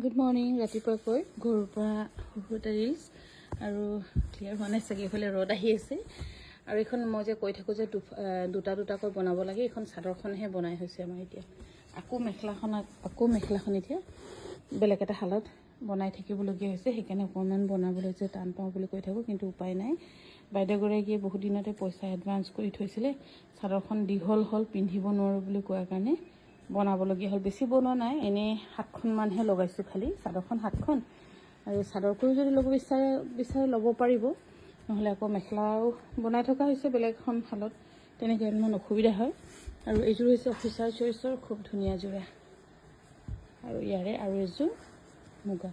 Good morning. ৰাতিপুৱাকৈ ঘৰৰ পৰা শুতে ৰিলছ আৰু ক্লিয়াৰ হোৱা নাই চাগে, এইফালে ৰ'দ আহি আছে। আৰু এইখন মই যে কৈ থাকোঁ যে দুটা দুটাকৈ বনাব লাগে, এইখন চাদৰখনহে বনাই হৈছে আমাৰ এতিয়া। আকৌ মেখেলাখন এতিয়া বেলেগ এটা শালত বনাই থাকিবলগীয়া হৈছে, সেইকাৰণে অকণমান বনাবলৈ যে টান পাওঁ বুলি কৈ থাকোঁ, কিন্তু উপায় নাই। বাইদেউগৰাকীয়ে বহুত দিনতে পইচা এডভান্স কৰি থৈছিলে, চাদৰখন দীঘল হ'ল পিন্ধিব নোৱাৰোঁ বুলি কোৱাৰ কাৰণে বনাবলগীয়া হ'ল। বেছি বনোৱা নাই, এনেই 7খনমানহে লগাইছোঁ, খালি চাদৰখন 7খন। আৰু চাদৰখনো যদি ল'ব বিচাৰে ল'ব পাৰিব, নহ'লে আকৌ মেখেলাও বনাই থকা হৈছে বেলেগ এখন শালত, তেনেকৈ অলপমান অসুবিধা হয়। আৰু এইযোৰ হৈছে অফিচাৰ চইচৰ খুব ধুনীয়া যোৰা, আৰু ইয়াৰে আৰু এযোৰ মুগা।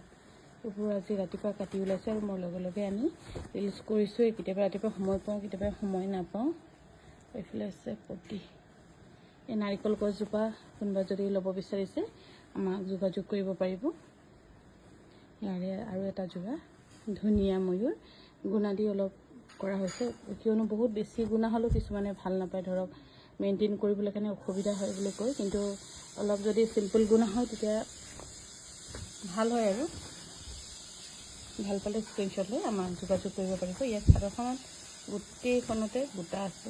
এইবোৰ আজি ৰাতিপুৱা কাটি ওলাইছোঁ আৰু মই লগে লগে আনি ৰিলছ কৰিছোঁ। কেতিয়াবা ৰাতিপুৱা সময় পাওঁ, কেতিয়াবা সময় নাপাওঁ। এইফালে আছে পটি। এই নাৰিকল গছজোপা কোনোবা যদি ল'ব বিচাৰিছে আমাক যোগাযোগ কৰিব পাৰিব। ইয়াৰে আৰু এটা যোৰা ধুনীয়া ময়ূৰ, গুণা দি অলপ কৰা হৈছে, কিয়নো বহুত বেছি গুণা হ'লেও কিছুমানে ভাল নাপায়, ধৰক মেইনটেইন কৰিবলৈ কাৰণে অসুবিধা হয় বুলি কয়, কিন্তু অলপ যদি চিম্পল গুণা হয় তেতিয়া ভাল হয়। আৰু ভাল পালে স্ক্ৰীনশ্বট লৈ আমাক যোগাযোগ কৰিব পাৰিব। ইয়াত চাদৰখনত গোটেইখনতে বুটা আছে।